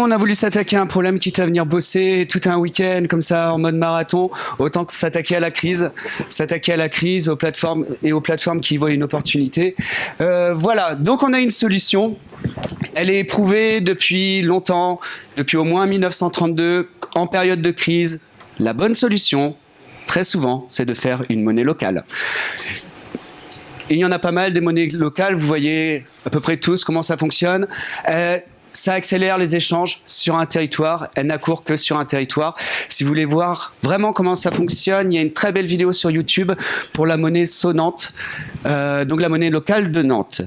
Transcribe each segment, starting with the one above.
on a voulu s'attaquer à un problème quitte à venir bosser tout un week-end comme ça en mode marathon, autant que s'attaquer à la crise, aux plateformes et aux plateformes qui y voient une opportunité. Voilà, donc on a une solution. Elle est éprouvée depuis longtemps, depuis au moins 1932, en période de crise. La bonne solution, très souvent, c'est de faire une monnaie locale. Et il y en a pas mal des monnaies locales, vous voyez à peu près tous comment ça fonctionne. Ça accélère les échanges sur un territoire, elle n'accourt que sur un territoire. Si vous voulez voir vraiment comment ça fonctionne, il y a une très belle vidéo sur YouTube pour la monnaie sonnante, donc la monnaie locale de Nantes.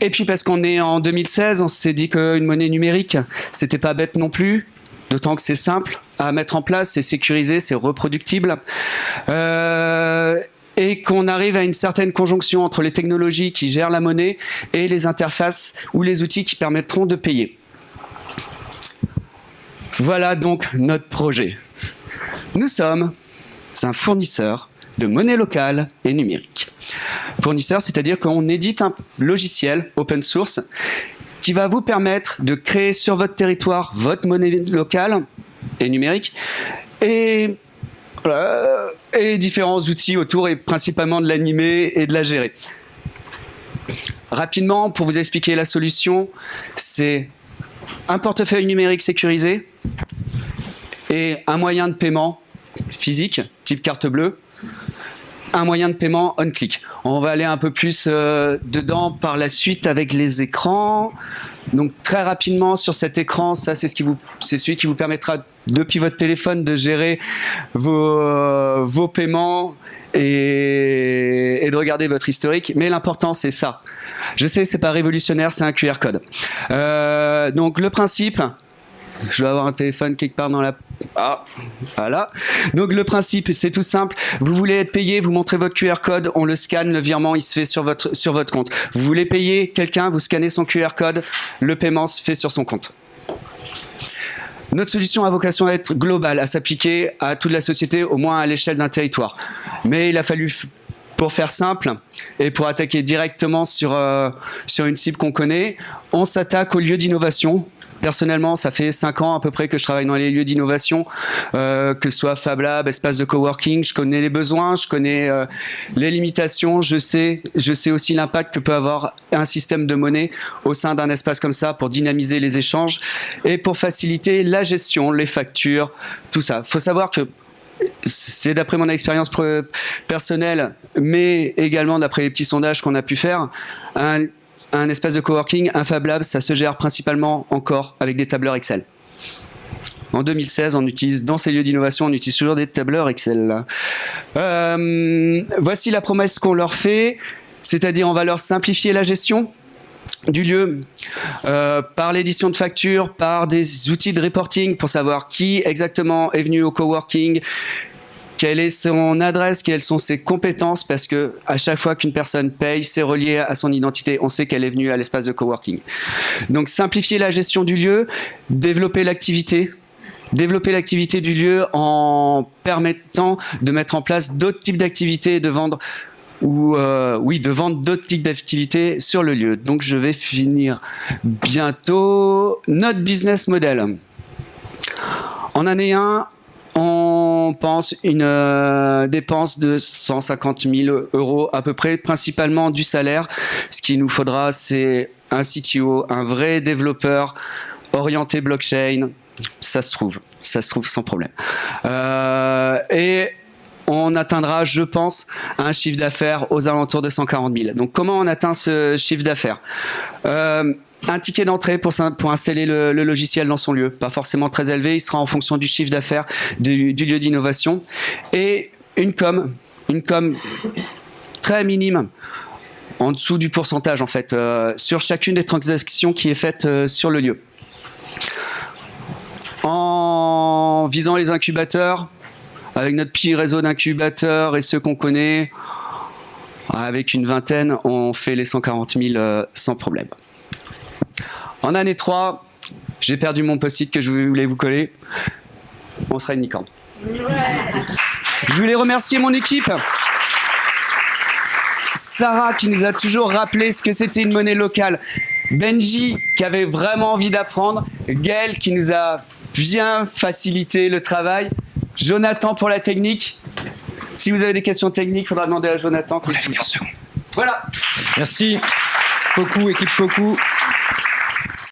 Et puis parce qu'on est en 2016, on s'est dit qu'une monnaie numérique, c'était pas bête non plus, d'autant que c'est simple à mettre en place, c'est sécurisé, c'est reproductible. Et qu'on arrive à une certaine conjonction entre les technologies qui gèrent la monnaie et les interfaces ou les outils qui permettront de payer. Voilà donc notre projet. Nous sommes un fournisseur de monnaie locale et numérique. Fournisseur, c'est-à-dire qu'on édite un logiciel open source qui va vous permettre de créer sur votre territoire votre monnaie locale et numérique et différents outils autour et principalement de l'animer et de la gérer. Rapidement, pour vous expliquer la solution, c'est un portefeuille numérique sécurisé et un moyen de paiement physique, type carte bleue, un moyen de paiement on-click. On va aller un peu plus dedans par la suite avec les écrans. Donc très rapidement sur cet écran, ça c'est celui qui vous permettra depuis votre téléphone de gérer vos paiements et de regarder votre historique. Mais l'important c'est ça. Je sais, c'est pas révolutionnaire, c'est un QR code. Donc le principe, je dois avoir un téléphone quelque part dans la... Ah, voilà. Donc le principe, c'est tout simple. Vous voulez être payé, vous montrez votre QR code, on le scanne, le virement, il se fait sur votre compte. Vous voulez payer quelqu'un, vous scannez son QR code, le paiement se fait sur son compte. Notre solution a vocation à être globale, à s'appliquer à toute la société, au moins à l'échelle d'un territoire. Mais il a fallu, pour faire simple, et pour attaquer directement sur une cible qu'on connaît, on s'attaque aux lieux d'innovation. Personnellement, ça fait 5 ans à peu près que je travaille dans les lieux d'innovation, que ce soit Fab Lab, espace de coworking. Je connais les besoins, je connais les limitations, je sais aussi l'impact que peut avoir un système de monnaie au sein d'un espace comme ça pour dynamiser les échanges et pour faciliter la gestion, les factures, tout ça. Il faut savoir que c'est d'après mon expérience personnelle, mais également d'après les petits sondages qu'on a pu faire, un espace de coworking, un Fab Lab, ça se gère principalement encore avec des tableurs Excel. En 2016, on utilise, dans ces lieux d'innovation, on utilise toujours des tableurs Excel. Voici la promesse qu'on leur fait, c'est-à-dire on va leur simplifier la gestion du lieu par l'édition de factures, par des outils de reporting pour savoir qui exactement est venu au coworking, quelle est son adresse, quelles sont ses compétences, parce que à chaque fois qu'une personne paye, c'est relié à son identité. On sait qu'elle est venue à l'espace de coworking. Donc simplifier la gestion du lieu, développer l'activité du lieu en permettant de mettre en place d'autres types d'activités, de vendre d'autres types d'activités sur le lieu. Donc je vais finir bientôt. Notre business model. En année 1, on pense une dépense de 150 000 € à peu près, principalement du salaire. Ce qu'il nous faudra, c'est un CTO, un vrai développeur orienté blockchain. Ça se trouve sans problème. Et on atteindra, je pense, un chiffre d'affaires aux alentours de 140 000. Donc comment on atteint ce chiffre d'affaires ? Un ticket d'entrée pour installer le logiciel dans son lieu, pas forcément très élevé, il sera en fonction du chiffre d'affaires du lieu d'innovation, et une com très minime, en dessous du pourcentage en fait, sur chacune des transactions qui est faite sur le lieu. En visant les incubateurs, avec notre petit réseau d'incubateurs et ceux qu'on connaît, avec une vingtaine, on fait les 140 000 sans problème. En année 3, j'ai perdu mon post-it que je voulais vous coller. On sera une licorne. Ouais. Je voulais remercier mon équipe. Sarah qui nous a toujours rappelé ce que c'était une monnaie locale. Benji qui avait vraiment envie d'apprendre, Gaël qui nous a bien facilité le travail, Jonathan pour la technique. Si vous avez des questions techniques, il faudra demander à Jonathan. On lève 15 secondes. Voilà. Merci. Koku, équipe Koku.